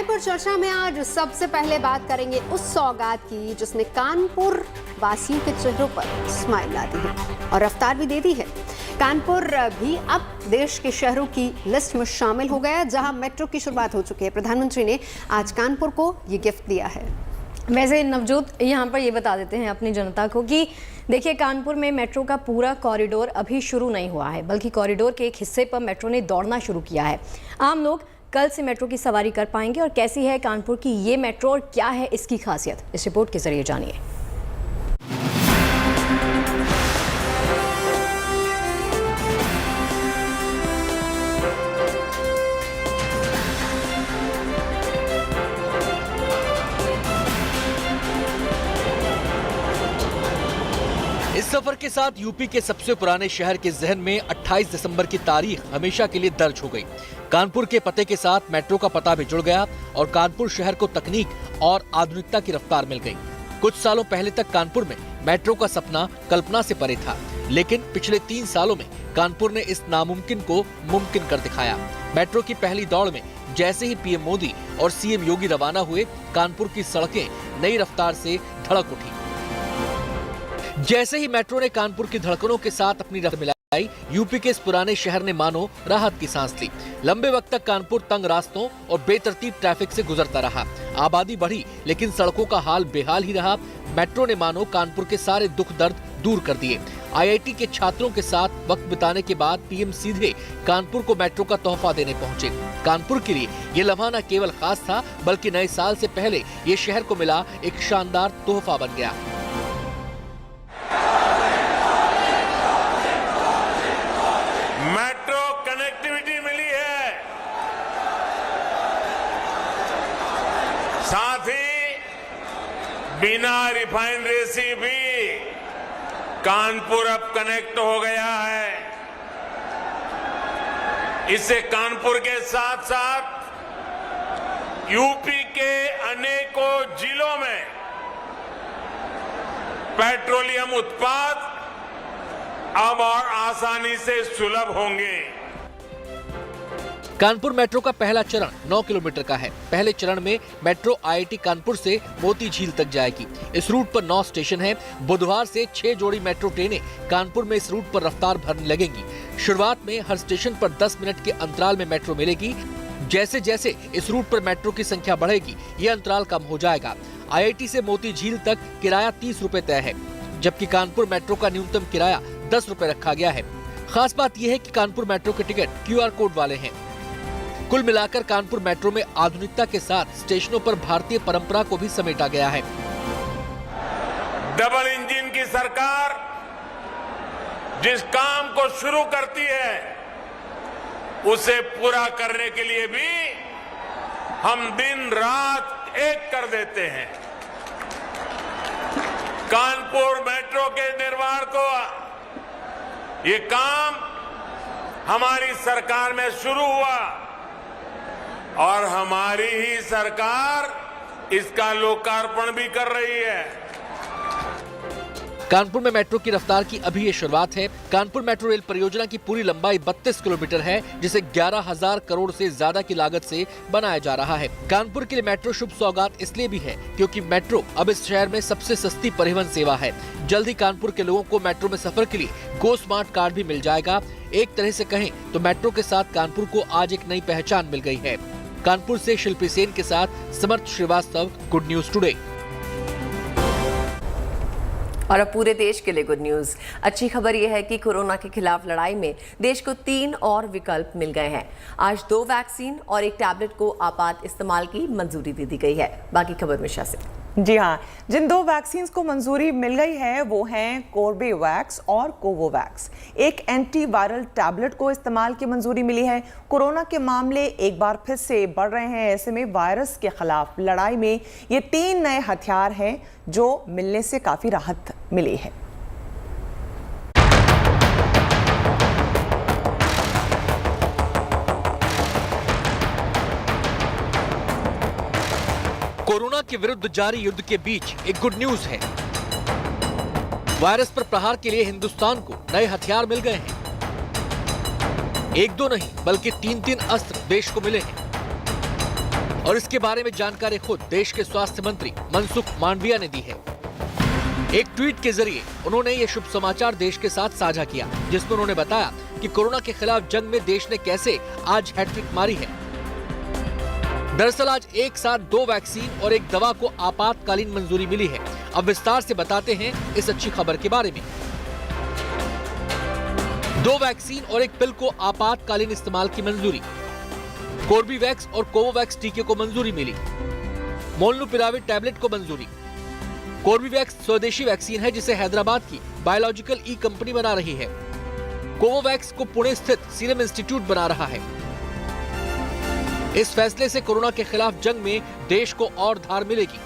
रायपुर चर्चा में आज सबसे पहले बात करेंगे उस सौगात की जिसने कानपुर वासियों के चेहरों पर स्माइल ला दी है और रफ्तार भी दे दी है। कानपुर भी अब देश के शहरों की लिस्ट में शामिल हो गया जहां मेट्रो की शुरुआत हो चुकी है। प्रधानमंत्री ने आज कानपुर को ये गिफ्ट दिया है। वैसे नवजोत यहाँ पर ये बता देते हैं अपनी जनता को कि देखिए, कानपुर में मेट्रो का पूरा कॉरिडोर अभी शुरू नहीं हुआ है, बल्कि कॉरिडोर के एक हिस्से पर मेट्रो ने दौड़ना शुरू किया है। आम लोग कल से मेट्रो की सवारी कर पाएंगे। और कैसी है कानपुर की ये मेट्रो और क्या है इसकी खासियत, इस रिपोर्ट के जरिए जानिए। इस सफर के साथ यूपी के सबसे पुराने शहर के जहन में 28 दिसंबर की तारीख हमेशा के लिए दर्ज हो गई। कानपुर के पते के साथ मेट्रो का पता भी जुड़ गया और कानपुर शहर को तकनीक और आधुनिकता की रफ्तार मिल गई। कुछ सालों पहले तक कानपुर में मेट्रो का सपना कल्पना से परे था, लेकिन पिछले 3 सालों में कानपुर ने इस नामुमकिन को मुमकिन कर दिखाया। मेट्रो की पहली दौड़ में जैसे ही पीएम मोदी और सीएम योगी रवाना हुए, कानपुर की सड़कें नई रफ्तार से धड़क उठी। जैसे ही मेट्रो ने कानपुर की धड़कनों के साथ अपनी रफ्तार मिलाई, यूपी के इस पुराने शहर ने मानो राहत की सांस ली। लंबे वक्त तक कानपुर तंग रास्तों और बेतरतीब ट्रैफिक से गुजरता रहा। आबादी बढ़ी, लेकिन सड़कों का हाल बेहाल ही रहा। मेट्रो ने मानो कानपुर के सारे दुख दर्द दूर कर दिए। आईआईटी के छात्रों के साथ वक्त बिताने के बाद पीएम सीधे कानपुर को मेट्रो का तोहफा देने पहुंचे। कानपुर के लिए ये लम्हा न केवल खास था, बल्कि नए साल से पहले ये शहर को मिला एक शानदार तोहफा बन गया। मेट्रो कनेक्टिविटी मिली है, साथ ही बिना रिफाइनरी से भी कानपुर अब कनेक्ट हो गया है। इससे कानपुर के साथ साथ यूपी के अनेकों जिलों में पेट्रोलियम उत्पाद अब और आसानी से सुलभ होंगे। कानपुर मेट्रो का पहला चरण 9 किलोमीटर का है। पहले चरण में मेट्रो आईआईटी कानपुर से मोती झील तक जाएगी। इस रूट पर 9 स्टेशन हैं। बुधवार से 6 जोड़ी मेट्रो ट्रेनें कानपुर में इस रूट पर रफ्तार भरने लगेंगी। शुरुआत में हर स्टेशन पर 10 मिनट के अंतराल में मेट्रो मिलेगी। जैसे जैसे इस रूट पर मेट्रो की संख्या बढ़ेगी, ये अंतराल कम हो जाएगा। आईआईटी से मोती झील तक किराया 30 रुपए तय है, जबकि कानपुर मेट्रो का न्यूनतम किराया 10 रुपए रखा गया है। खास बात यह है कि कानपुर मेट्रो के टिकट QR कोड वाले हैं। कुल मिलाकर कानपुर मेट्रो में आधुनिकता के साथ स्टेशनों पर भारतीय परंपरा को भी समेटा गया है। डबल इंजन की सरकार जिस काम को शुरू करती है, उसे पूरा करने के लिए भी हम दिन रात एक कर देते हैं। कानपुर मेट्रो के निर्माण को ये काम हमारी सरकार में शुरू हुआ और हमारी ही सरकार इसका लोकार्पण भी कर रही है। कानपुर में मेट्रो की रफ्तार की अभी ये शुरुआत है। कानपुर मेट्रो रेल परियोजना की पूरी लंबाई 32 किलोमीटर है, जिसे 11,000 करोड़ से ज्यादा की लागत से बनाया जा रहा है। कानपुर के लिए मेट्रो शुभ सौगात इसलिए भी है क्योंकि मेट्रो अब इस शहर में सबसे सस्ती परिवहन सेवा है। जल्द ही कानपुर के लोगों को मेट्रो में सफर के लिए गो स्मार्ट कार्ड भी मिल जाएगा। एक तरह से कहें तो मेट्रो के साथ कानपुर को आज एक नई पहचान मिल गई है। कानपुर से शिल्पी सेन के साथ समर्थ श्रीवास्तव, गुड न्यूज टुडे। और अब पूरे देश के लिए गुड न्यूज। अच्छी खबर यह है कि कोरोना के खिलाफ लड़ाई में देश को 3 और विकल्प मिल गए हैं। आज 2 वैक्सीन और 1 टैबलेट को आपात इस्तेमाल की मंजूरी दे दी गई है। बाकी खबर में शासित। जी हाँ, जिन 2 वैक्सीन को मंजूरी मिल गई है वो हैं कोर्बेवैक्स और कोवोवैक्स। एक एंटीवायरल टैबलेट को इस्तेमाल की मंजूरी मिली है। कोरोना के मामले एक बार फिर से बढ़ रहे हैं, ऐसे में वायरस के खिलाफ लड़ाई में ये 3 नए हथियार हैं जो मिलने से काफी राहत मिली है। कोरोना के विरुद्ध जारी युद्ध के बीच एक गुड न्यूज है। वायरस पर प्रहार के लिए हिंदुस्तान को नए हथियार मिल गए हैं। 1-2 नहीं बल्कि 3-3 अस्त्र देश को मिले हैं। और इसके बारे में जानकारी खुद देश के स्वास्थ्य मंत्री मनसुख मांडविया ने दी है। एक ट्वीट के जरिए उन्होंने ये शुभ समाचार देश के साथ साझा किया, जिसमें उन्होंने बताया कि कोरोना के खिलाफ जंग में देश ने कैसे आज हैट्रिक मारी है। दरअसल आज एक साथ 2 वैक्सीन और एक दवा को आपातकालीन मंजूरी मिली है। अब विस्तार से बताते हैं इस अच्छी खबर के बारे में। 2 वैक्सीन और एक पिल को आपातकालीन इस्तेमाल की मंजूरी। कोर्बीवैक्स और कोवोवैक्स टीके को मंजूरी मिली। मोलनुपिराविर टैबलेट को मंजूरी। कोर्बीवैक्स स्वदेशी वैक्सीन है जिसे हैदराबाद की बायोलॉजिकल ई कंपनी बना रही है। कोवोवैक्स को पुणे स्थित सीरम इंस्टीट्यूट बना रहा है। इस फैसले से कोरोना के खिलाफ जंग में देश को और धार मिलेगी।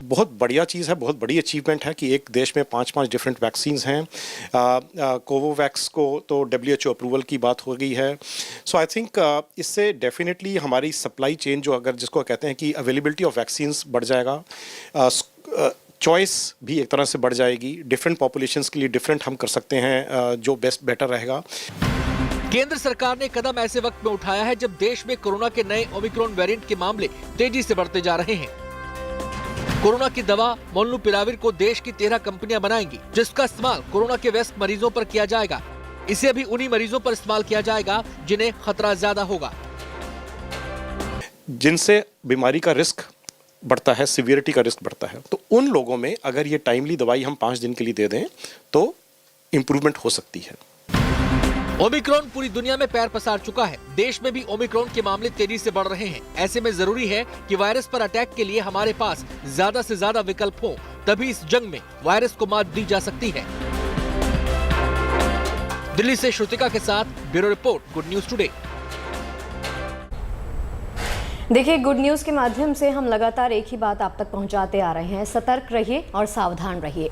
बहुत बढ़िया चीज़ है, बहुत बड़ी अचीवमेंट है कि एक देश में 5 डिफरेंट वैक्सीन्स हैं। कोवोवैक्स को तो WHO अप्रूवल की बात हो गई है। सो आई थिंक इससे डेफिनेटली हमारी सप्लाई चेन जो अगर जिसको कहते हैं कि अवेलेबिलिटी ऑफ वैक्सीन्स बढ़ जाएगा, चॉइस भी एक तरह से बढ़ जाएगी। डिफरेंट पॉपुलेशंस के लिए डिफरेंट हम कर सकते हैं, जो बेटर रहेगा। केंद्र सरकार ने कदम ऐसे वक्त में उठाया है जब देश में कोरोना के नए ओमिक्रॉन वेरिएंट के मामले तेजी से बढ़ते जा रहे हैं। कोरोना की दवा मोलनुपिराविर को देश की 13 कंपनियां बनाएंगी, जिसका इस्तेमाल कोरोना के व्यस्त मरीजों पर किया जाएगा। इसे अभी उन्हीं मरीजों पर इस्तेमाल किया जाएगा जिन्हें खतरा ज्यादा होगा, जिनसे बीमारी का रिस्क बढ़ता है, सिवियरिटी का रिस्क बढ़ता है। तो उन लोगों में अगर ये टाइमली दवाई हम 5 दिन के लिए दे दें तो इम्प्रूवमेंट हो सकती है। ओमिक्रॉन पूरी दुनिया में पैर पसार चुका है। देश में भी ओमिक्रॉन के मामले तेजी से बढ़ रहे हैं। ऐसे में जरूरी है कि वायरस पर अटैक के लिए हमारे पास ज्यादा से ज्यादा विकल्प हो, तभी इस जंग में वायरस को मात दी जा सकती है। दिल्ली से श्रुतिका के साथ bureau report, good news today. देखिए, गुड न्यूज़ के माध्यम से हम लगातार एक ही बात आप तक पहुंचाते आ रहे हैं, सतर्क रहिए और सावधान रहिए।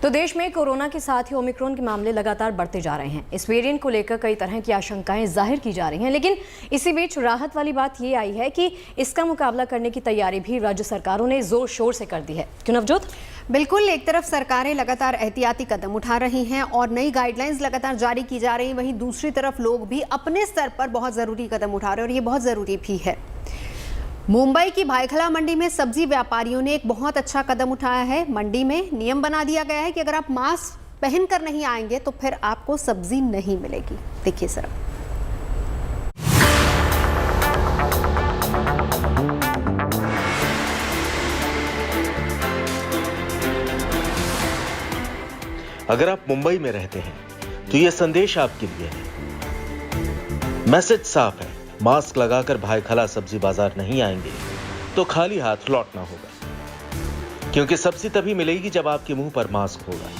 तो देश में कोरोना के साथ ही ओमिक्रॉन के मामले लगातार बढ़ते जा रहे हैं। इस वेरिएंट को लेकर कई तरह की आशंकाएं जाहिर की जा रही हैं, लेकिन इसी बीच राहत वाली बात ये आई है कि इसका मुकाबला करने की तैयारी भी राज्य सरकारों ने जोर शोर से कर दी है। क्यों नवजोत? बिल्कुल, एक तरफ सरकारें लगातार एहतियाती कदम उठा रही हैं और नई गाइडलाइंस लगातार जारी की जा रही हैं, वहीं दूसरी तरफ लोग भी अपने स्तर पर बहुत ज़रूरी कदम उठा रहे हैं और ये बहुत ज़रूरी भी है। मुंबई की भायखला मंडी में सब्जी व्यापारियों ने एक बहुत अच्छा कदम उठाया है। मंडी में नियम बना दिया गया है कि अगर आप मास्क पहनकर नहीं आएंगे तो फिर आपको सब्जी नहीं मिलेगी। देखिए सर, अगर आप मुंबई में रहते हैं तो यह संदेश आपके लिए है। मैसेज साफ है, मास्क लगाकर भायखला सब्जी बाजार नहीं आएंगे तो खाली हाथ लौटना होगा, क्योंकि सब्जी तभी मिलेगी जब आपके मुंह पर मास्क होगा।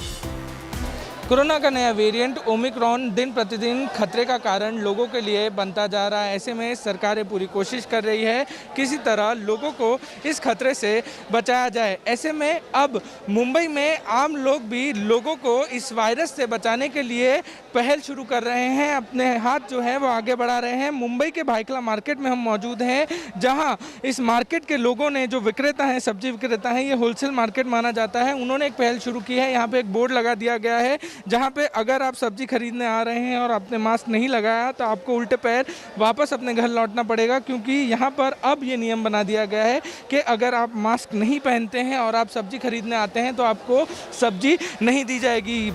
कोरोना का नया वेरिएंट ओमिक्रॉन दिन प्रतिदिन खतरे का कारण लोगों के लिए बनता जा रहा है। ऐसे में सरकारें पूरी कोशिश कर रही है किसी तरह लोगों को इस खतरे से बचाया जाए। ऐसे में अब मुंबई में आम लोग भी लोगों को इस वायरस से बचाने के लिए पहल शुरू कर रहे हैं, अपने हाथ जो है वो आगे बढ़ा रहे हैं। मुंबई के भायखला मार्केट में हम मौजूद हैं, जहाँ इस मार्केट के लोगों ने, जो विक्रेता हैं, सब्जी विक्रेता हैं, ये होलसेल मार्केट माना जाता है, उन्होंने एक पहल शुरू की है। यहाँ पे एक बोर्ड लगा दिया गया है जहां पे अगर आप सब्जी खरीदने आ रहे हैं और आपने मास्क नहीं लगाया तो आपको उल्टे पैर वापस अपने घर लौटना पड़ेगा, क्योंकि यहां पर अब ये नियम बना दिया गया है कि अगर आप मास्क नहीं पहनते हैं और आप सब्जी खरीदने आते हैं तो आपको सब्जी नहीं दी जाएगी।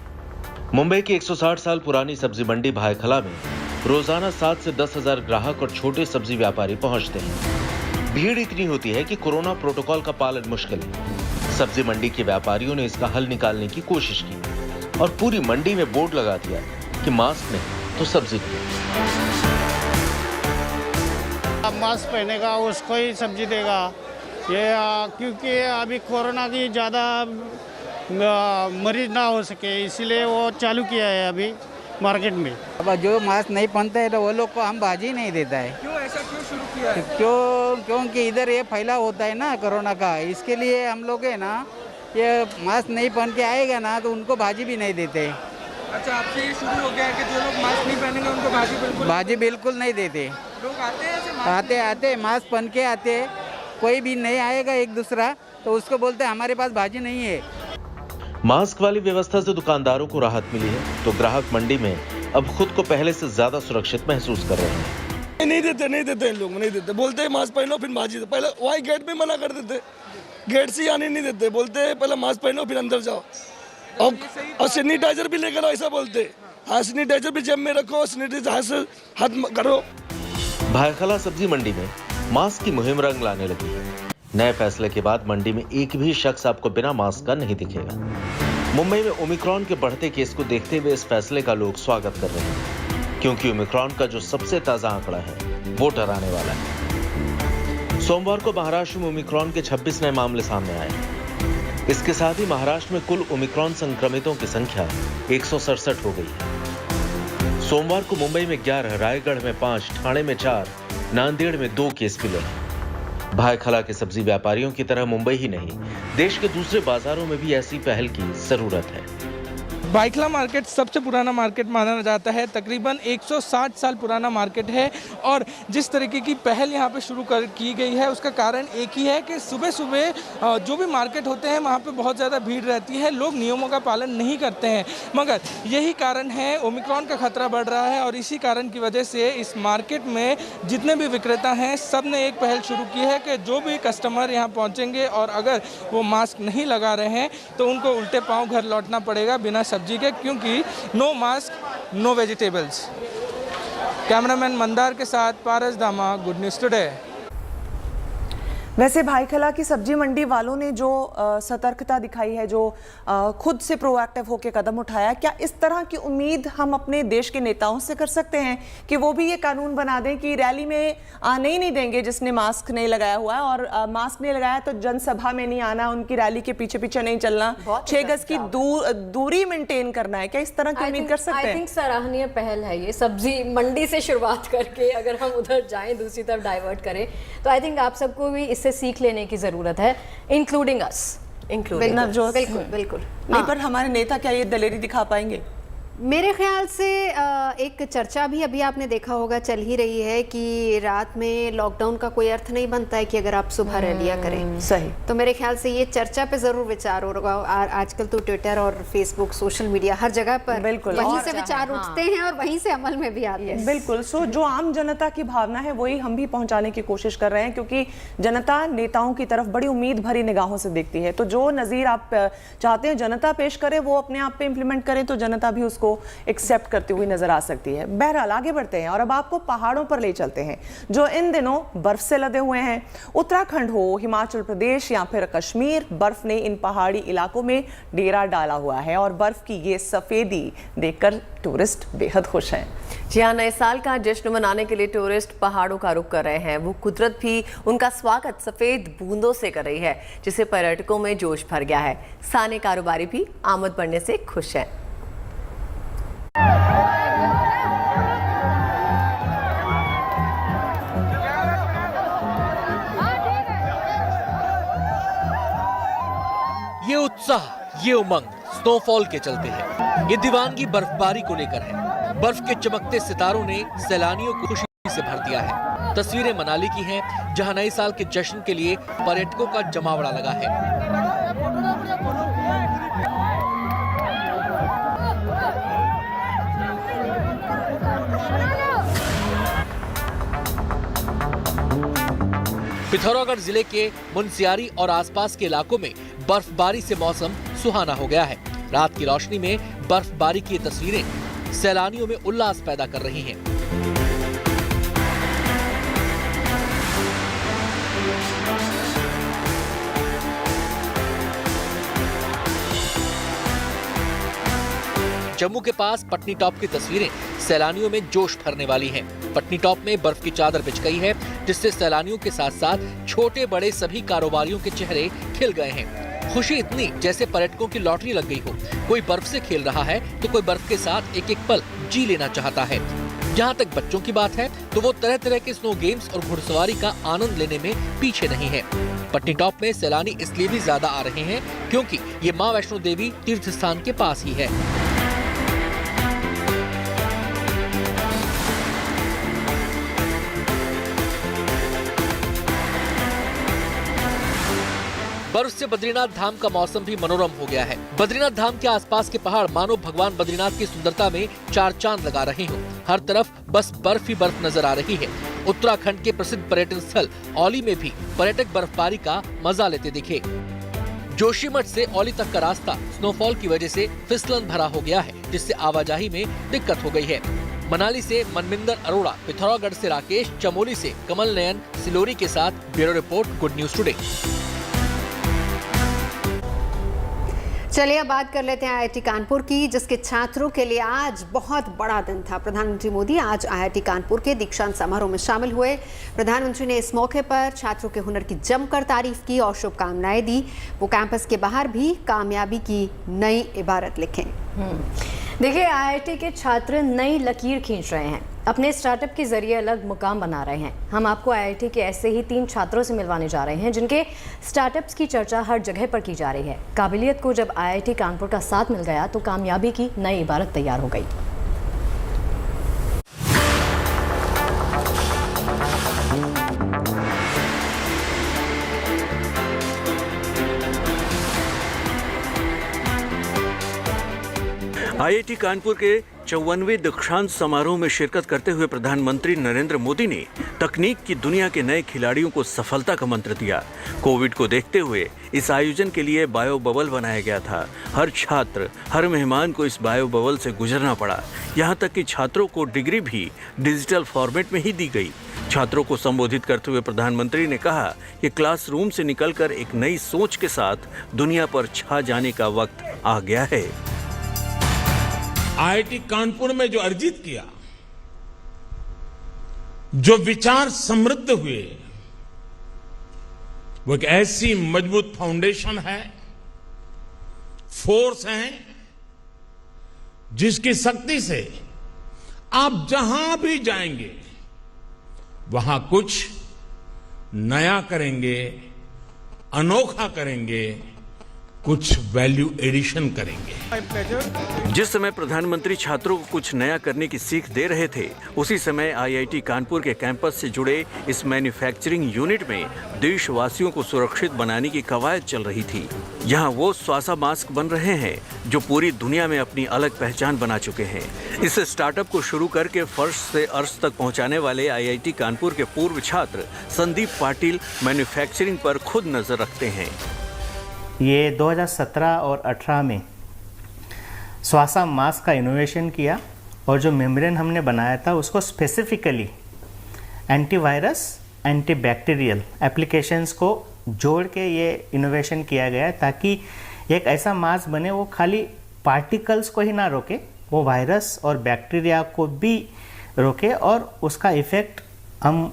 मुंबई की 160 साल पुरानी सब्जी मंडी भायखला में रोजाना 7 से 10 हजार ग्राहक और छोटे सब्जी व्यापारी पहुंचते हैं। भीड़ इतनी होती है कि कोरोना प्रोटोकॉल का पालन मुश्किल है। सब्जी मंडी के व्यापारियों ने इसका हल निकालने की कोशिश की और पूरी मंडी में बोर्ड लगा दिया कि मास्क नहीं तो सब्जी नहीं। अब मास्क पहनेगा उसको ही सब्जी देगा, ये क्योंकि अभी कोरोना की ज़्यादा मरीज ना हो सके, इसीलिए वो चालू किया है अभी मार्केट में। अब जो मास्क नहीं पहनता है तो वो लोग को हम भाजी नहीं देता है। क्यों ऐसा क्यों शुरू किया है? क्योंकि इधर ये फैलाव होता है ना कोरोना का, इसके लिए हम लोग है ना, ये मास्क नहीं पहन के आएगा ना तो उनको भाजी भी नहीं देते। अच्छा, आपसे ये शुरू हो गया है कि जो लोग मास्क नहीं पहनेंगे उनको भाजी बिल्कुल नहीं देते। लोग आते हैं ऐसे आते मास्क पहन के आते, कोई भी नहीं आएगा एक दूसरा तो उसको बोलते हैं हमारे पास भाजी नहीं है। मास्क वाली व्यवस्था से दुकानदारों को राहत मिली है तो ग्राहक मंडी में अब खुद को पहले से ज्यादा सुरक्षित महसूस कर रहे हैं। नहीं देते इन लोग नहीं देते, बोलते हैं मास्क पहनो फिर बाजी। पहले वही गेट में मना कर देते, गेट से आने नहीं देते, बोलते हैं पहले मास्क पहनो फिर अंदर जाओ और सैनिटाइजर भी लेकर आओ, ऐसा बोलते। हाँ, सैनिटाइजर भी जेब में रखो, सैनिटाइजर हाथ करो। भायखला सब्जी मंडी में मास्क की मुहिम रंग लाने लगी है। नए फैसले के बाद मंडी में एक भी शख्स आपको बिना मास्क का नहीं दिखेगा। मुंबई में ओमिक्रॉन के बढ़ते केस को देखते हुए इस फैसले का लोग स्वागत कर रहे हैं, क्योंकि ओमिक्रॉन का जो सबसे ताजा आंकड़ा है वो डराने वाला है। सोमवार को महाराष्ट्र में ओमिक्रॉन के 26 नए मामले सामने आए। इसके साथ ही महाराष्ट्र में कुल ओमिक्रॉन संक्रमितों की संख्या 167 हो गई है। सोमवार को मुंबई में 11, रायगढ़ में 5, ठाणे में 4, नांदेड़ में 2 केस मिले हैं। भायखला के सब्जी व्यापारियों की तरह मुंबई ही नहीं, देश के दूसरे बाजारों में भी ऐसी पहल की जरूरत है। भायखला मार्केट सबसे पुराना मार्केट माना जाता है, तकरीबन 160 साल पुराना मार्केट है। और जिस तरीके की पहल यहाँ पे शुरू की गई है उसका कारण एक ही है कि सुबह सुबह जो भी मार्केट होते हैं वहाँ पे बहुत ज़्यादा भीड़ रहती है, लोग नियमों का पालन नहीं करते हैं। मगर यही कारण है, ओमिक्रॉन का खतरा बढ़ रहा है और इसी कारण की वजह से इस मार्केट में जितने भी विक्रेता हैं सब ने एक पहल शुरू की है कि जो भी कस्टमर यहाँ पहुँचेंगे और अगर वो मास्क नहीं लगा रहे हैं तो उनको उल्टे पाँव घर लौटना पड़ेगा बिना सब्जी के, क्योंकि no mask no vegetables. Cameraman Mandar के साथ पारस दामा, गुड न्यूज़ टुडे। वैसे भायखला की सब्जी मंडी वालों ने जो सतर्कता दिखाई है, जो खुद से प्रोएक्टिव होकर कदम उठाया, क्या इस तरह की उम्मीद हम अपने देश के नेताओं से कर सकते हैं कि वो भी ये कानून बना दें कि रैली में आने ही नहीं देंगे जिसने मास्क नहीं लगाया हुआ है, और मास्क नहीं लगाया तो जनसभा में नहीं आना, उनकी रैली के पीछे पीछे नहीं चलना, 6 गज की दूरी मेंटेन करना है? क्या इस तरह की उम्मीद कर सकते हैं? आई थिंक सराहनीय पहल है ये, सब्जी मंडी से शुरुआत करके अगर हम उधर जाएं, दूसरी तरफ डाइवर्ट करें, तो आई थिंक आप सबको भी इससे सीख लेने की जरूरत है, इंक्लूडिंग अस। बिल्कुल बिल्कुल नहीं, पर हमारे नेता क्या ये दलेरी दिखा पाएंगे? मेरे ख्याल से एक चर्चा भी अभी आपने देखा होगा चल ही रही है कि रात में लॉकडाउन का कोई अर्थ नहीं बनता है कि अगर आप सुबह रैलियां करें। सही। तो मेरे ख्याल से ये चर्चा पे जरूर विचार होगा। आजकल तो ट्विटर और फेसबुक, सोशल मीडिया, हर जगह पर बिल्कुल वहीं से विचार उठते हैं और वहीं से अमल में भी आते हैं। बिल्कुल। सो जो आम जनता की भावना है वही हम भी पहुंचाने की कोशिश कर रहे हैं, क्योंकि जनता नेताओं की तरफ बड़ी उम्मीद भरी निगाहों से देखती है। तो जो नज़ीर आप चाहते हैं जनता पेश करे वो अपने आप पे इम्प्लीमेंट करें तो जनता भी उसको एक्सेप्ट करती हुई नजर आ सकती है। बहरहाल आगे बढ़ते हैं और अब आपको पहाड़ों पर ले चलते हैं जो इन दिनों बर्फ से लदे हुए हैं। उत्तराखंड हो, हिमाचल प्रदेश या फिर कश्मीर, बर्फ ने इन पहाड़ी इलाकों में डेरा डाला हुआ है और बर्फ की ये सफेदी देखकर टूरिस्ट बेहद खुश हैं। जी हाँ, नए साल का जश्न मनाने के लिए टूरिस्ट पहाड़ों का रुख कर रहे हैं। वो कुदरत भी उनका स्वागत सफेद बूंदों से कर रही है, जिससे पर्यटकों में जोश भर गया है। स्थानीय कारोबारी भी आमद बढ़ने से खुश हैं। ये उत्साह, ये उमंग स्नोफॉल के चलते है। ये दीवानगी बर्फबारी को लेकर है। बर्फ के चमकते सितारों ने सैलानियों को खुशी से भर दिया है। तस्वीरें मनाली की हैं, जहां नए साल के जश्न के लिए पर्यटकों का जमावड़ा लगा है। पिथौरागढ़ जिले के मुनस्यारी और आसपास के इलाकों में बर्फबारी से मौसम सुहाना हो गया है। रात की रोशनी में बर्फबारी की तस्वीरें सैलानियों में उल्लास पैदा कर रही हैं। जम्मू के पास पटनी टॉप की तस्वीरें सैलानियों में जोश भरने वाली हैं। पटनी टॉप में बर्फ की चादर बिछ गई है, जिससे सैलानियों के साथ साथ छोटे बड़े सभी कारोबारियों के चेहरे खिल गए हैं। खुशी इतनी जैसे पर्यटकों की लॉटरी लग गई हो। कोई बर्फ से खेल रहा है तो कोई बर्फ के साथ एक एक पल जी लेना चाहता है। जहाँ तक बच्चों की बात है तो वो तरह तरह के स्नो गेम्स और घुड़सवारी का आनंद लेने में पीछे नहीं है। पटनी टॉप में सैलानी इसलिए भी ज्यादा आ रहे हैं क्योंकि ये माँ वैष्णो देवी तीर्थ स्थान के पास ही है। बर्फ से बद्रीनाथ धाम का मौसम भी मनोरम हो गया है। बद्रीनाथ धाम के आसपास के पहाड़ मानो भगवान बद्रीनाथ की सुंदरता में चार चांद लगा रहे हों। हर तरफ बस बर्फ ही बर्फ नजर आ रही है। उत्तराखंड के प्रसिद्ध पर्यटन स्थल औली में भी पर्यटक बर्फबारी का मजा लेते दिखे। जोशीमठ से औली तक का रास्ता स्नोफॉल की वजह से फिसलन भरा हो गया है, जिससे आवाजाही में दिक्कत हो गई है। मनाली से मनमिंदर अरोड़ा, पिथौरागढ़ से राकेश, चमोली से कमल नयन सिलोरी के साथ bureau report, good news today. चलिए अब बात कर लेते हैं आईआईटी कानपुर की, जिसके छात्रों के लिए आज बहुत बड़ा दिन था। प्रधानमंत्री मोदी आज आईआईटी कानपुर के दीक्षांत समारोह में शामिल हुए। प्रधानमंत्री ने इस मौके पर छात्रों के हुनर की जमकर तारीफ की और शुभकामनाएं दी। वो कैंपस के बाहर भी कामयाबी की नई इबारत लिखें। देखिए, आईआईटी के छात्र नई लकीर खींच रहे हैं, अपने स्टार्टअप के जरिए अलग मुकाम बना रहे हैं। हम आपको आईआईटी के ऐसे ही 3 छात्रों से मिलवाने जा रहे हैं जिनके स्टार्टअप्स की चर्चा हर जगह पर की जा रही है। काबिलियत को जब आईआईटी कानपुर का साथ मिल गया तो कामयाबी की नई इबारत तैयार हो गई। आईआईटी कानपुर के 54वें दीक्षांत समारोह में शिरकत करते हुए प्रधानमंत्री नरेंद्र मोदी ने तकनीक की दुनिया के नए खिलाड़ियों को सफलता का मंत्र दिया। कोविड को देखते हुए इस आयोजन के लिए बायो बबल बनाया गया था। हर छात्र, हर मेहमान को इस बायो बबल से गुजरना पड़ा। यहाँ तक कि छात्रों को डिग्री भी डिजिटल फॉर्मेट में ही दी गई। छात्रों को संबोधित करते हुए प्रधानमंत्री ने कहा कि क्लासरूम से निकलकर एक नई सोच के साथ दुनिया पर छा जाने का वक्त आ गया है। आईआईटी कानपुर में जो अर्जित किया, जो विचार समृद्ध हुए, वो एक ऐसी मजबूत फाउंडेशन है, फोर्स है, जिसकी शक्ति से आप जहां भी जाएंगे वहां कुछ नया करेंगे, अनोखा करेंगे, कुछ वैल्यू एडिशन करेंगे। जिस समय प्रधानमंत्री छात्रों को कुछ नया करने की सीख दे रहे थे, उसी समय आईआईटी कानपुर के कैंपस से जुड़े इस मैन्युफैक्चरिंग यूनिट में देशवासियों को सुरक्षित बनाने की कवायद चल रही थी। यहाँ वो स्वासा मास्क बन रहे हैं जो पूरी दुनिया में अपनी अलग पहचान बना चुके हैं। इस स्टार्टअप को शुरू करके फर्श से अर्श तक पहुँचाने वाले आईआईटी कानपुर के पूर्व छात्र संदीप पाटिल मैन्युफैक्चरिंग पर खुद नजर रखते हैं। ये 2017 और 18 में स्वासा मास्क का इनोवेशन किया और जो मेम्ब्रेन हमने बनाया था उसको स्पेसिफिकली एंटीवायरस, एंटीबैक्टीरियल एप्लीकेशंस को जोड़ के ये इनोवेशन किया गया है ताकि एक ऐसा मास्क बने वो खाली पार्टिकल्स को ही ना रोके, वो वायरस और बैक्टीरिया को भी रोके और उसका इफ़ेक्ट हम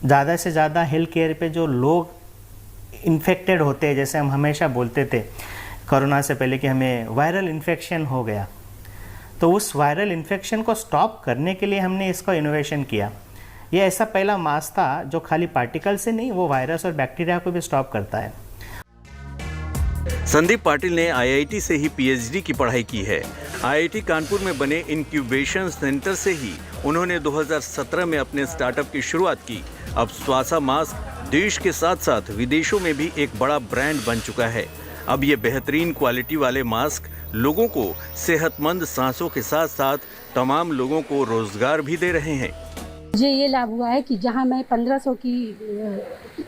ज़्यादा से ज़्यादा हेल्थ केयर पे जो लोग इन्फेक्टेड होते हैं, जैसे हम हमेशा बोलते थे कोरोना से पहले कि हमें वायरल इन्फेक्शन हो गया, तो उस वायरल इन्फेक्शन को स्टॉप करने के लिए हमने इसका इनोवेशन किया। ये ऐसा पहला मास्क था जो खाली पार्टिकल से नहीं, वो वायरस और बैक्टीरिया को भी स्टॉप करता है। संदीप पाटिल ने आईआईटी से ही पीएचडी की पढ़ाई की है। आईआईटी कानपुर में बने इंक्यूबेशन सेंटर से ही उन्होंने 2017 में अपने स्टार्टअप की शुरुआत की। अब स्वासा मास्क देश के साथ साथ विदेशों में भी एक बड़ा ब्रांड बन चुका है। अब ये बेहतरीन क्वालिटी वाले मास्क लोगों को सेहतमंद सांसों के साथ साथ तमाम लोगों को रोजगार भी दे रहे हैं। मुझे ये लाभ हुआ है कि जहां मैं 1500 की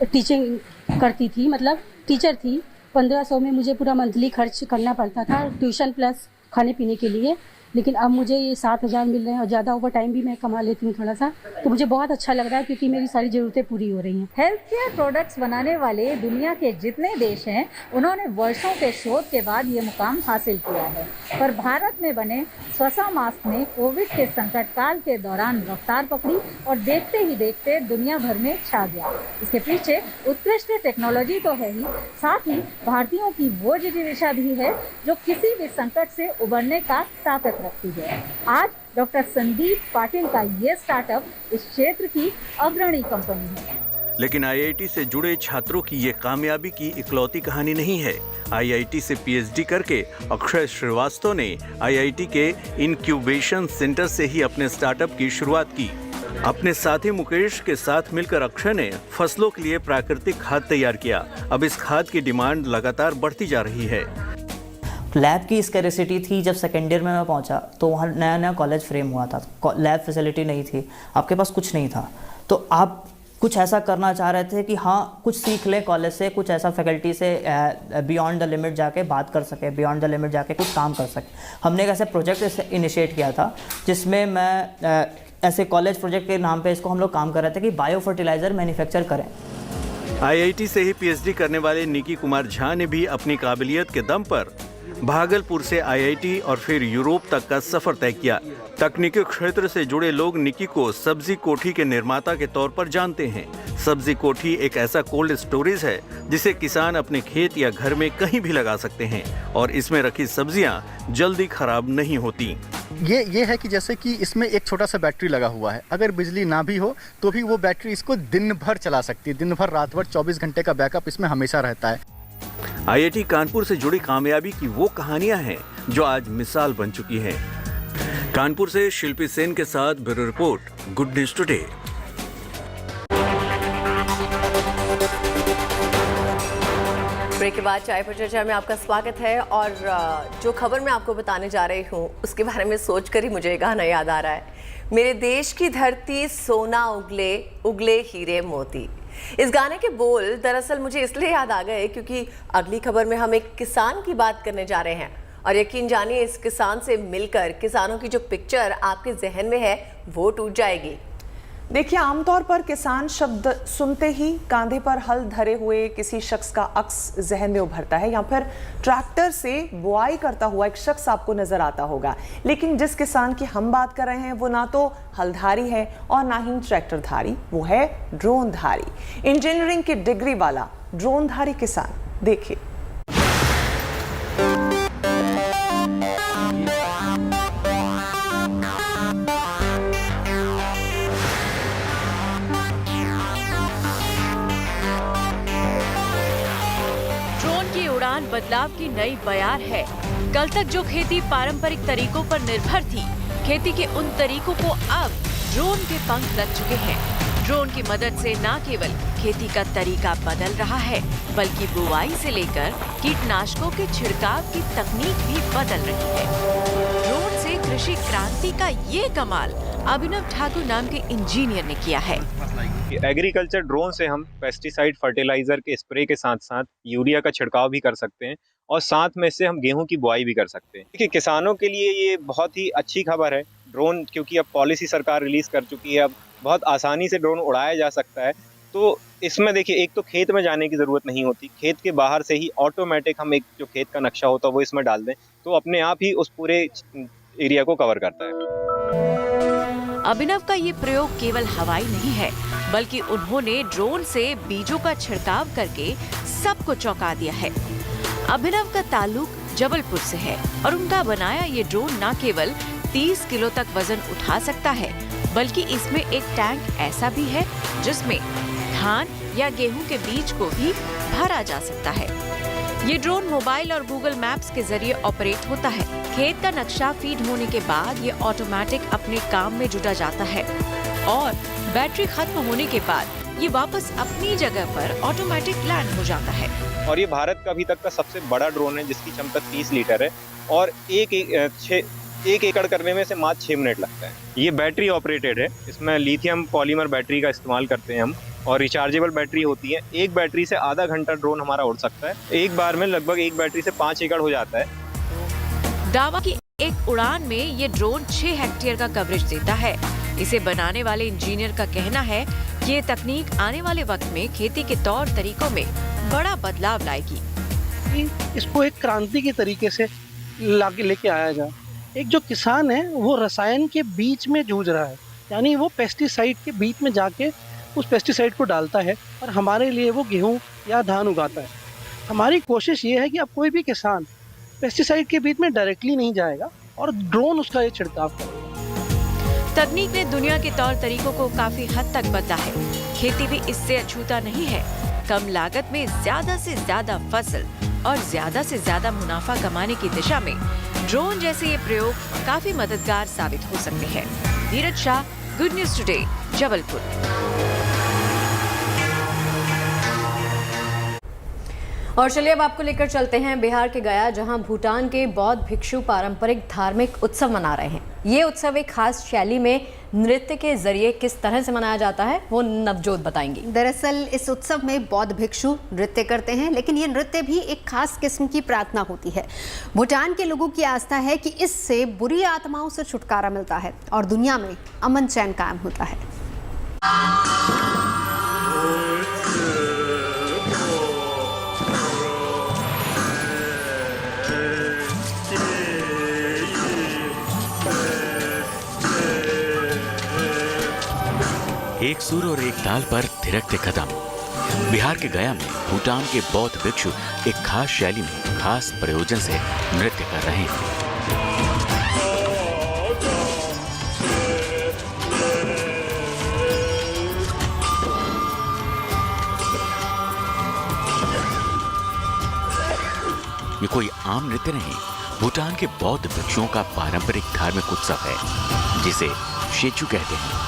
टीचिंग करती थी, मतलब टीचर थी, 1500 में मुझे पूरा मंथली खर्च करना पड़ता था ट्यूशन प्लस खाने पीने के लिए, लेकिन अब मुझे ये 7000 मिल रहे हैं और ज़्यादा ओवर टाइम भी मैं कमा लेती हूँ थोड़ा सा, तो मुझे बहुत अच्छा लग रहा है क्योंकि मेरी सारी ज़रूरतें पूरी हो रही हैं। हेल्थ केयर प्रोडक्ट्स बनाने वाले दुनिया के जितने देश हैं, उन्होंने वर्षों के शोध के बाद ये मुकाम हासिल किया है, पर भारत में बने स्वासा मास्क ने कोविड के संकट काल के दौरान रफ्तार पकड़ी और देखते ही देखते दुनिया भर में छा गया। इसके पीछे उत्कृष्ट टेक्नोलॉजी तो है ही, साथ ही भारतीयों की वो जिज्ञासा भी है जो किसी भी संकट से उबरने का ताकत रखती है। आज डॉक्टर संदीप पाटिल का ये स्टार्टअप इस क्षेत्र की अग्रणी कंपनी है। लेकिन आईआईटी से जुड़े छात्रों की ये कामयाबी की इकलौती कहानी नहीं है। आईआईटी से पीएचडी करके अक्षय श्रीवास्तव ने आईआईटी के इंक्यूबेशन सेंटर से ही अपने स्टार्टअप की शुरुआत की। अपने साथी मुकेश के साथ मिलकर अक्षय ने फसलों के लिए प्राकृतिक खाद तैयार किया। अब इस खाद की डिमांड लगातार बढ़ती जा रही है। लैब की स्कैरेसिटी थी। जब सेकेंड ईयर में मैं पहुंचा तो वहाँ नया नया कॉलेज फ्रेम हुआ था, लैब फैसिलिटी नहीं थी, आपके पास कुछ नहीं था। तो आप कुछ ऐसा करना चाह रहे थे कि हाँ कुछ सीख लें कॉलेज से, कुछ ऐसा फैकल्टी से बियॉन्ड द लिमिट जाके बात कर सके, बियॉन्ड द लिमिट जाके कुछ काम कर सके। हमने एक ऐसे प्रोजेक्ट इनिशिएट किया था जिसमें मैं ऐसे कॉलेज प्रोजेक्ट के नाम पे इसको हम लोग काम कर रहे थे कि बायो फर्टिलाइज़र मैन्युफैक्चर करें। आईआईटी से ही पीएचडी करने वाले निकी कुमार झा ने भी अपनी काबिलियत के दम पर भागलपुर से आईआईटी और फिर यूरोप तक का सफर तय किया। तकनीकी क्षेत्र से जुड़े लोग निकी को सब्जी कोठी के निर्माता के तौर पर जानते हैं। सब्जी कोठी एक ऐसा कोल्ड स्टोरेज है जिसे किसान अपने खेत या घर में कहीं भी लगा सकते हैं और इसमें रखी सब्जियां जल्दी खराब नहीं होती। ये है कि जैसे कि इसमें एक छोटा सा बैटरी लगा हुआ है, अगर बिजली ना भी हो तो भी वो बैटरी इसको दिन भर चला सकती है, दिन भर रात भर 24 घंटे का बैकअप इसमें हमेशा रहता है। आईआईटी कानपुर से जुड़ी कामयाबी की वो कहानियां हैं जो आज मिसाल बन चुकी हैं। कानपुर से शिल्पी सेन के साथ bureau report, good news today. Break के बाद चाय पर चर्चा में आपका स्वागत है। और जो खबर मैं आपको बताने जा रही हूँ उसके बारे में सोचकर ही मुझे गाना याद आ रहा है, मेरे देश की धरती सोना उगले उगले हीरे मोती। इस गाने के बोल दरअसल मुझे इसलिए याद आ गए क्योंकि अगली खबर में हम एक किसान की बात करने जा रहे हैं और यकीन जानिए इस किसान से मिलकर किसानों की जो पिक्चर आपके जहन में है वो टूट जाएगी। देखिए, आमतौर पर किसान शब्द सुनते ही कांधे पर हल धरे हुए किसी शख्स का अक्स जहन में उभरता है या फिर ट्रैक्टर से बुआई करता हुआ एक शख्स आपको नजर आता होगा। लेकिन जिस किसान की हम बात कर रहे हैं वो ना तो हलधारी है और ना ही ट्रैक्टरधारी, वो है ड्रोनधारी। इंजीनियरिंग की डिग्री वाला ड्रोनधारी किसान। देखिए, बदलाव की नई बयार है। कल तक जो खेती पारंपरिक तरीकों पर निर्भर थी, खेती के उन तरीकों को अब ड्रोन के पंख लग चुके हैं। ड्रोन की मदद से न केवल खेती का तरीका बदल रहा है बल्कि बुआई से लेकर कीटनाशकों के छिड़काव की तकनीक भी बदल रही है। ड्रोन से कृषि क्रांति का ये कमाल अभिनव ठाकुर नाम के इंजीनियर ने किया है। एग्रीकल्चर ड्रोन से हम पेस्टिसाइड फर्टिलाइजर के स्प्रे के साथ साथ यूरिया का छिड़काव भी कर सकते हैं और साथ में से हम गेहूं की बुआई भी कर सकते हैं। देखिए, किसानों के लिए ये बहुत ही अच्छी खबर है ड्रोन, क्योंकि अब पॉलिसी सरकार रिलीज कर चुकी है, अब बहुत आसानी से ड्रोन उड़ाया जा सकता है। तो इसमें देखिए, एक तो खेत में जाने की ज़रूरत नहीं होती, खेत के बाहर से ही ऑटोमेटिक हम एक जो खेत का नक्शा होता है वो इसमें डाल दें तो अपने आप ही उस पूरे एरिया को कवर करता है। अभिनव का ये प्रयोग केवल हवाई नहीं है बल्कि उन्होंने ड्रोन से बीजों का छिड़काव करके सबको चौंका दिया है। अभिनव का ताल्लुक जबलपुर से है और उनका बनाया ये ड्रोन न केवल 30 किलो तक वजन उठा सकता है बल्कि इसमें एक टैंक ऐसा भी है जिसमें धान या गेहूं के बीज को भी भरा जा सकता है। ये ड्रोन मोबाइल और गूगल मैप्स के जरिए ऑपरेट होता है। खेत का नक्शा फीड होने के बाद ये ऑटोमेटिक अपने काम में जुटा जाता है और बैटरी खत्म होने के बाद ये वापस अपनी जगह पर ऑटोमेटिक लैंड हो जाता है। और ये भारत का अभी तक का सबसे बड़ा ड्रोन है जिसकी क्षमता 30 लीटर है और एक एकड़ करने में से मात्र 6 मिनट लगता है। ये बैटरी ऑपरेटेड है, इसमें लिथियम पॉलीमर बैटरी का इस्तेमाल करते हैं हम और रिचार्जेबल बैटरी होती है। एक बैटरी से आधा घंटा ड्रोन हमारा उड़ सकता है। एक बार में लगभग एक बैटरी से 5 एकड़ हो जाता है। दावा की एक उड़ान में ये ड्रोन 6 हेक्टेयर का कवरेज देता है। इसे बनाने वाले इंजीनियर का कहना है कि ये तकनीक आने वाले वक्त में खेती के तौर तरीकों में बड़ा बदलाव लाएगी। इसको एक क्रांति के तरीके से लेके आया जाए। एक जो किसान है वो रसायन के बीच में जूझ रहा है, यानी वो पेस्टिसाइड के बीच में जाके उस पेस्टिसाइड को डालता है और हमारे लिए वो गेहूं या धान उगाता है। हमारी कोशिश ये है कि अब कोई भी किसान पेस्टिसाइड के बीच में डायरेक्टली नहीं जाएगा और ड्रोन उसका ये छिड़काव करेगा। तकनीक ने दुनिया के तौर तरीकों को काफी हद तक बदला है। खेती भी इससे अछूता नहीं है। कम लागत में ज्यादा से ज्यादा फसल और ज्यादा से ज्यादा मुनाफा कमाने की दिशा में ड्रोन जैसे ये प्रयोग काफी मददगार साबित हो सकते हैं। Neeraj Shah, good news today, Jabalpur. और चलिए अब आपको लेकर चलते हैं बिहार के गया, जहां भूटान के बौद्ध भिक्षु पारंपरिक धार्मिक उत्सव मना रहे हैं। ये उत्सव एक खास शैली में नृत्य के जरिए किस तरह से मनाया जाता है वो नवजोत बताएंगी। दरअसल इस उत्सव में बौद्ध भिक्षु नृत्य करते हैं, लेकिन ये नृत्य भी एक खास किस्म की प्रार्थना होती है। भूटान के लोगों की आस्था है कि इससे बुरी आत्माओं से छुटकारा मिलता है और दुनिया में अमन चैन कायम होता है। एक सुर और एक ताल पर थिरकते कदम। बिहार के गया में भूटान के बौद्ध भिक्षु एक खास शैली में खास प्रयोजन से नृत्य कर रहे हैं। ये कोई आम नृत्य नहीं, भूटान के बौद्ध भिक्षुओं का पारंपरिक धार्मिक उत्सव है जिसे शेचू कहते हैं।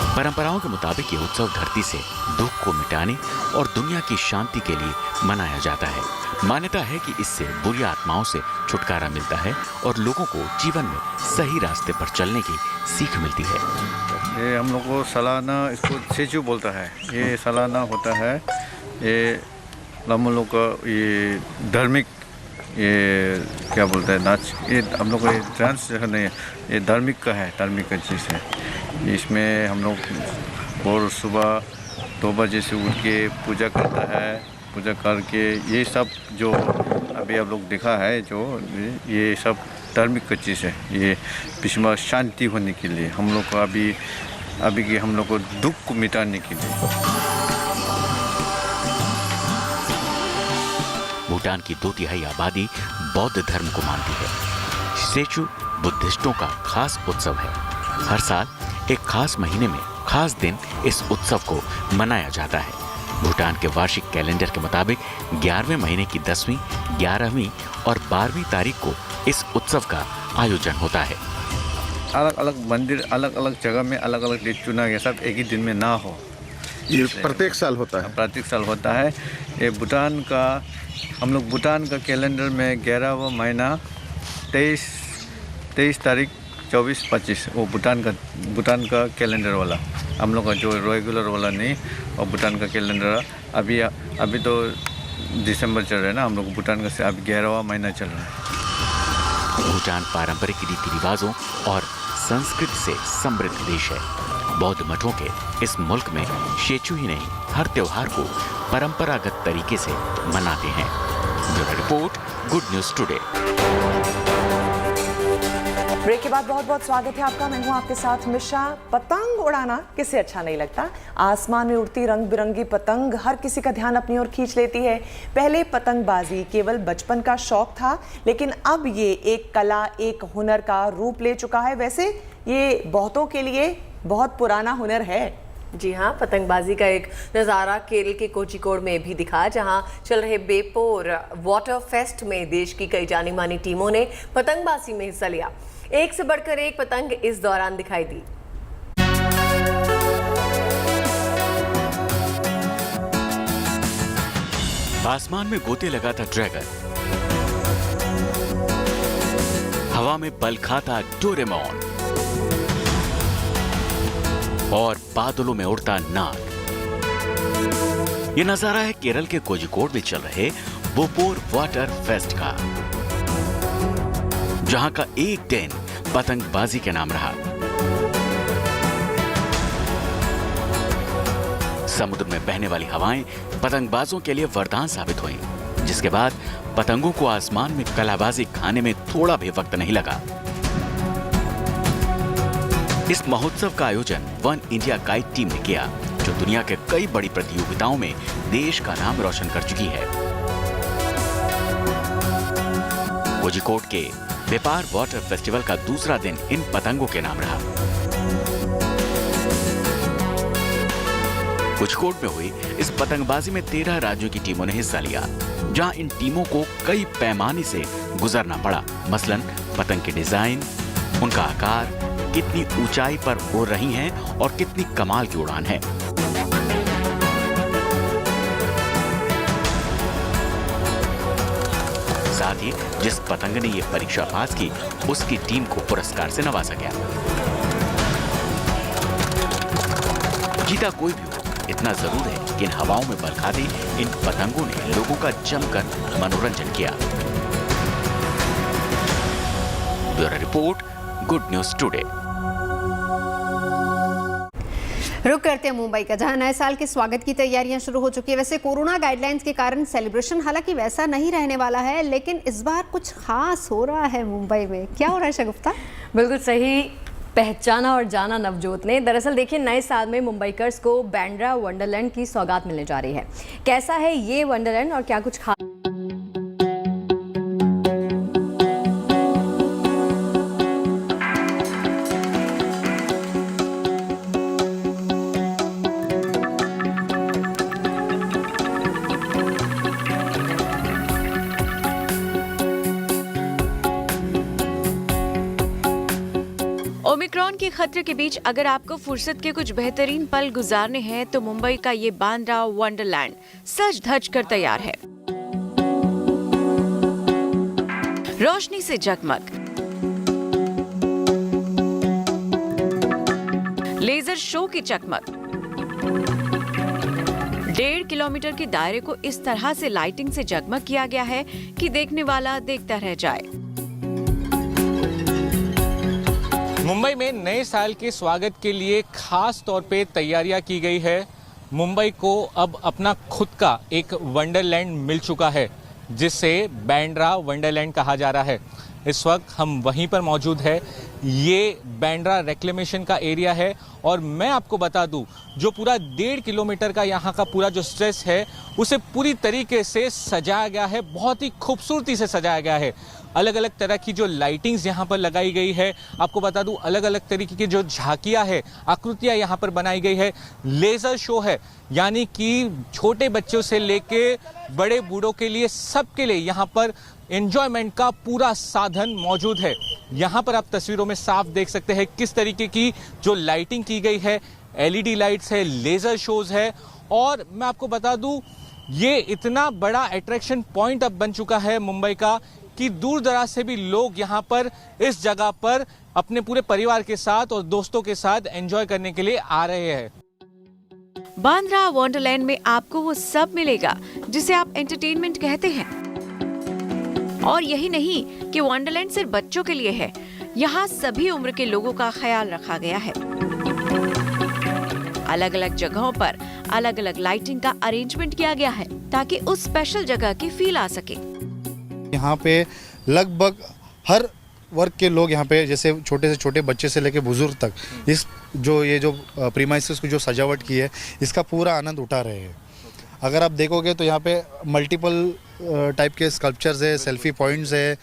परंपराओं के मुताबिक ये उत्सव धरती से दुख को मिटाने और दुनिया की शांति के लिए मनाया जाता है। मान्यता है कि इससे बुरी आत्माओं से छुटकारा मिलता है और लोगों को जीवन में सही रास्ते पर चलने की सीख मिलती है। ये हम लोग को सालाना, इसको सेचू बोलता है, ये सालाना होता है। ये हम लोग का ये धार्मिक, ये क्या बोलते हैं, नाच, ये हम लोग को डांस नहीं, ये धार्मिक का है, धार्मिक का चीज़ है। इसमें हम लोग और सुबह 2 बजे से उठ के पूजा करता है। पूजा करके ये सब जो अभी आप लोग देखा है, जो ये सब धार्मिक का चीज़ है। ये विश्व में शांति होने के लिए हम लोग को अभी के हम लोग को दुख को मिटाने के लिए। भूटान की 2/3 आबादी बौद्ध धर्म को मानती है। सेचू बुद्धिस्टों का खास उत्सव है। हर साल एक खास महीने में खास दिन इस उत्सव को मनाया जाता है। भूटान के वार्षिक कैलेंडर के मुताबिक 11वें महीने की 10वीं, 11वीं और 12वीं तारीख को इस उत्सव का आयोजन होता है। अलग अलग मंदिर, अलग अलग जगह में अलग अलग डेट चुना गया, सब एक ही दिन में ना हो। ये प्रत्येक साल होता है? प्रत्येक साल होता है। ये भूटान का, हम लोग भूटान का कैलेंडर में 11वां महीना 23 तारीख 24-25 वो भूटान का कैलेंडर वाला, हम लोग का जो रेगुलर वाला नहीं। और भूटान का कैलेंडर अभी तो दिसंबर चल रहा है ना, हम लोग भूटान का अभी 11वां महीना चल रहा है। भूटान पारंपरिक रीति रिवाजों और संस्कृति से समृद्ध देश है। बौद्ध मठों के इस मुल्क में शेचू ही नहीं, हर त्योहार को परंपरागत तरीके से मनाते हैं। Bureau report, good news today. Break के बाद बहुत बहुत स्वागत है आपका। मैं हूं आपके साथ मिशा। पतंग उड़ाना किसे अच्छा नहीं लगता। आसमान में उड़ती रंग बिरंगी पतंग हर किसी का ध्यान अपनी ओर खींच लेती है। पहले पतंगबाजी केवल बचपन का शौक था, लेकिन अब ये एक कला, एक हुनर का रूप ले चुका है। वैसे ये बहुतों के लिए बहुत पुराना हुनर है। जी हाँ, पतंगबाजी का एक नज़ारा केरल के कोझिकोड में भी दिखा, जहां चल रहे बेपोर वाटर फेस्ट में देश की कई जानी मानी टीमों ने पतंगबाजी में हिस्सा लिया। एक से बढ़कर एक पतंग इस दौरान दिखाई दी। आसमान में गोते लगाता ड्रैगन, हवा में बल खाता डोरेमोन और बादलों में उड़ता नाग। ये नजारा है केरल के कोझिकोड में चल रहे बोपोर वाटर फेस्ट का, जहां का एक दिन पतंगबाजी के नाम रहा। समुद्र में बहने वाली हवाएं पतंगबाजों के लिए वरदान साबित हुई, जिसके बाद पतंगों को आसमान में कलाबाजी खाने में थोड़ा भी वक्त नहीं लगा। इस महोत्सव का आयोजन वन इंडिया काइट टीम ने किया, जो दुनिया के कई बड़ी प्रतियोगिताओं में देश का नाम रोशन कर चुकी है। कोझिकोड के बेपार वाटर फेस्टिवल का दूसरा दिन इन पतंगों के नाम रहा। कोझिकोड में हुई इस पतंगबाजी में 13 राज्यों की टीमों ने हिस्सा लिया, जहां इन टीमों को कई पैमाने से गुजरना पड़ा। मसलन पतंग के डिजाइन, उनका आकार, कितनी ऊंचाई पर उड़ रही हैं और कितनी कमाल की उड़ान है। साथ ही जिस पतंग ने ये परीक्षा पास की, उसकी टीम को पुरस्कार से नवाजा गया। जीता कोई भी हो, इतना जरूर है कि इन हवाओं में बरखा दी इन पतंगों ने लोगों का जमकर मनोरंजन किया। Bureau report, good news today. रुक करते हैं मुंबई का, जहां नए साल के स्वागत की तैयारियां शुरू हो चुकी है। वैसे कोरोना गाइडलाइंस के कारण सेलिब्रेशन हालांकि वैसा नहीं रहने वाला है, लेकिन इस बार कुछ खास हो रहा है मुंबई में। क्या हो रहा है शगुफ्ता? बिल्कुल सही पहचाना और जाना नवजोत ने। दरअसल देखिए, नए साल में मुंबईकर्स को बांद्रा वंडरलैंड की सौगात मिलने जा रही है। कैसा है ये वंडरलैंड और क्या कुछ खास? ओमिक्रॉन के खतरे के बीच अगर आपको फुर्सत के कुछ बेहतरीन पल गुजारने हैं तो मुंबई का ये बांद्रा वंडरलैंड सज धज कर तैयार है। रोशनी से जगमग, लेजर शो की चकमक, 1.5 किलोमीटर के दायरे को इस तरह से लाइटिंग से जगमग किया गया है कि देखने वाला देखता रह जाए। मुंबई में नए साल के स्वागत के लिए खास तौर पे तैयारियां की गई है। मुंबई को अब अपना खुद का एक वंडरलैंड मिल चुका है, जिसे बांद्रा वंडरलैंड कहा जा रहा है। इस वक्त हम वहीं पर मौजूद है। ये बांद्रा रिक्लेमेशन का एरिया है और मैं आपको बता दूं, जो पूरा 1.5 किलोमीटर का यहाँ का पूरा जो स्ट्रेच है उसे पूरी तरीके से सजाया गया है, बहुत ही खूबसूरती से सजाया गया है। अलग अलग तरह की जो लाइटिंग्स यहाँ पर लगाई गई है, आपको बता दूं अलग अलग तरीके की जो झांकियाँ है, आकृतियाँ यहाँ पर बनाई गई है। लेज़र शो है, यानी कि छोटे बच्चों से लेके बड़े बूढ़ों के लिए, सबके लिए यहाँ पर एंजॉयमेंट का पूरा साधन मौजूद है। यहाँ पर आप तस्वीरों में साफ देख सकते हैं किस तरीके की जो लाइटिंग की गई है। LED लाइट्स है, लेज़र शोज है और मैं आपको बता दूं ये इतना बड़ा अट्रैक्शन पॉइंट अब बन चुका है मुंबई का कि दूर दराज से भी लोग यहाँ पर इस जगह पर अपने पूरे परिवार के साथ और दोस्तों के साथ एंजॉय करने के लिए आ रहे हैं। बांद्रा वंडरलैंड में आपको वो सब मिलेगा जिसे आप एंटरटेनमेंट कहते हैं। और यही नहीं कि वंडरलैंड सिर्फ बच्चों के लिए है, यहाँ सभी उम्र के लोगों का ख्याल रखा गया है। अलग अलग जगहों पर अलग अलग लाइटिंग का अरेंजमेंट किया गया है ताकि उस स्पेशल जगह की फील आ सके। यहाँ पे लगभग हर वर्ग के लोग यहाँ पे, जैसे छोटे से छोटे बच्चे से लेकर बुजुर्ग तक, इस जो प्रीमाइसेस को जो सजावट की है इसका पूरा आनंद उठा रहे हैं। अगर आप देखोगे तो यहाँ पे मल्टीपल टाइप के स्कल्पचर्स है, सेल्फी पॉइंट्स है,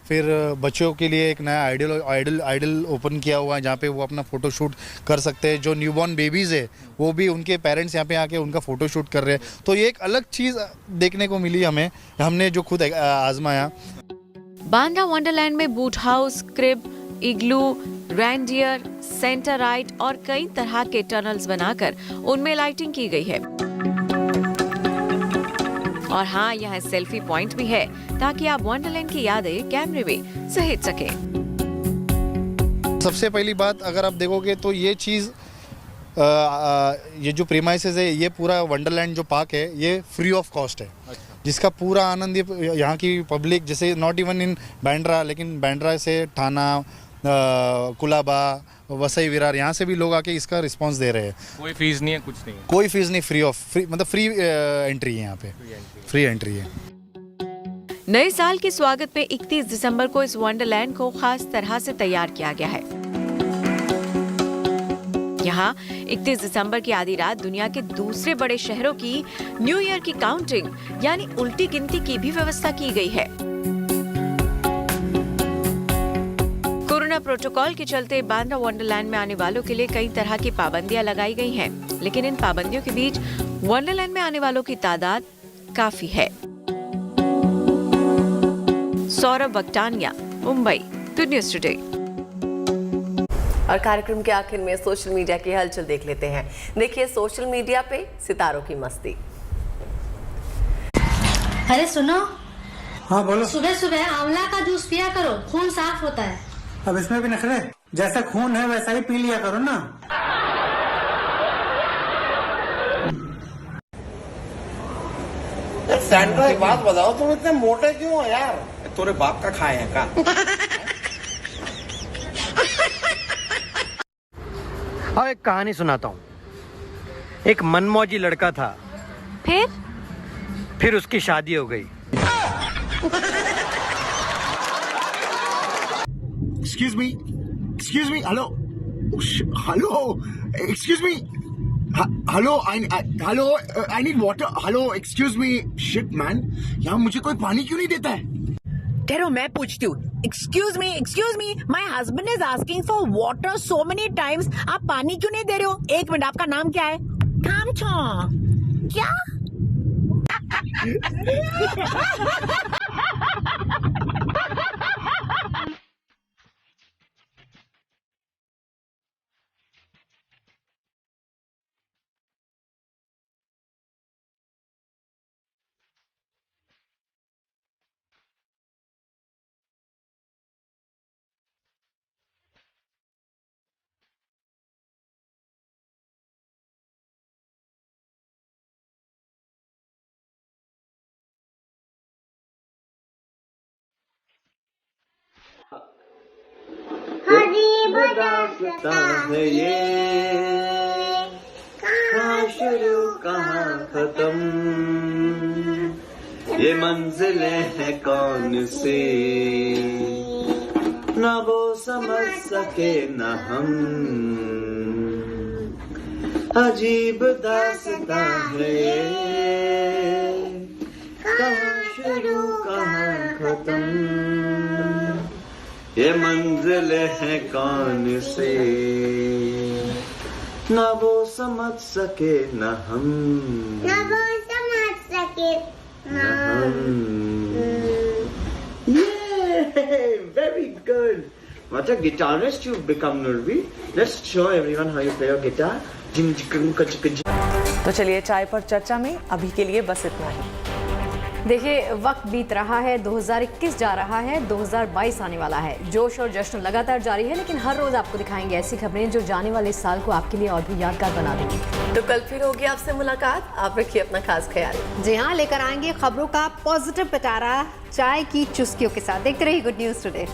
फिर बच्चों के लिए एक नया आइडल ओपन किया हुआ है जहाँ पे वो अपना फ़ोटो शूट कर सकते हैं। जो न्यूबॉर्न बेबीज़ है वो भी, उनके पेरेंट्स यहाँ पे आके उनका फ़ोटो शूट कर रहे हैं। तो ये एक अलग चीज़ देखने को मिली हमें, हमने जो खुद आजमाया। बांद्रा वंडरलैंड में बूट हाउस, क्रिब, इग्लू, रेंडियर, सेंटर राइड और कई तरह के टनल्स बनाकर उनमें लाइटिंग की गई है। और हाँ, यहाँ सेल्फी पॉइंट भी है ताकि आप वंडरलैंड की यादें कैमरे में सहेज सके। सबसे पहली बात अगर आप देखोगे तो ये चीज़, ये जो प्रीमाइसेस है, ये पूरा वंडरलैंड जो पार्क है ये फ्री ऑफ कॉस्ट है। जिसका पूरा आनंद ये यहाँ की पब्लिक, जैसे नॉट इवन इन बांद्रा, लेकिन बांद्रा से ठाना, कुलाबा, वसई विरार, यहाँ से भी लोग आके इसका रिस्पांस दे रहे हैं। कोई फीस नहीं है, कुछ नहीं है, कोई फीस नहीं, फ्री एंट्री है यहाँ पे, फ्री एंट्री है। नए साल के स्वागत में 31 दिसंबर को इस वंडरलैंड को खास तरह से तैयार किया गया है। यहाँ 31 दिसंबर की आधी रात दुनिया के दूसरे बड़े शहरों की न्यू ईयर की काउंटिंग यानी उल्टी गिनती की भी व्यवस्था की गई है। कोरोना प्रोटोकॉल के चलते बांद्रा वंडरलैंड में आने वालों के लिए कई तरह की पाबंदियां लगाई गई हैं, लेकिन इन पाबंदियों के बीच वंडरलैंड में आने वालों की तादाद काफी है। सौरभ वक्टानिया, मुंबई, गुड न्यूज टुडे। और कार्यक्रम के आखिर में सोशल मीडिया की हलचल देख लेते हैं। देखिए सोशल मीडिया पे सितारों की मस्ती। अरे सुनो। हाँ बोलो। सुबह सुबह आंवला का जूस पिया करो, खून साफ होता है। अब इसमें भी नखरे, जैसा खून है वैसा ही पी लिया करो ना। सैंटा एक बात बताओ, तुम इतने मोटे क्यों हो यार? तोरे बाप का खाए हैं का? हाँ, एक कहानी सुनाता हूँ। एक मनमौजी लड़का था, फिर उसकी शादी हो गई। Excuse me, hello, excuse me, hello, I need water, hello, excuse me, shit man, यहाँ मुझे कोई पानी क्यों नहीं देता है? ठहरो, मैं पूछती हूँ। Excuse me, my husband is asking for water so many times, आप पानी क्यों नहीं दे रहे हो? एक मिनट, आपका नाम क्या है? काम छो क्या? अजीब दास्तां है ये, कहाँ शुरू कहाँ खत्म, ये मंजिलें हैं कौन सी, ना वो समझ सके ना हम, अजीब दास्तां है ये, कहाँ शुरू कहाँ खत्म, ये मंजिलें हैं कौन सी, ना वो समझ सके ना हम, ना वो समझ सके ना हम। Yay! Very good. What a guitarist you've become, Nurvi. Let's show everyone how you play your guitar. तो चलिए, चाय पर चर्चा में अभी के लिए बस इतना ही। देखिए, वक्त बीत रहा है, 2021 जा रहा है, 2022 आने वाला है। जोश और जश्न लगातार जारी है, लेकिन हर रोज आपको दिखाएंगे ऐसी खबरें जो जाने वाले इस साल को आपके लिए और भी यादगार बना देंगी। तो कल फिर होगी आपसे मुलाकात। आप रखिए अपना खास ख्याल। जी हाँ, लेकर आएंगे खबरों का पॉजिटिव पिटारा चाय की चुस्कियों के साथ। देखते रहिए गुड न्यूज टुडे।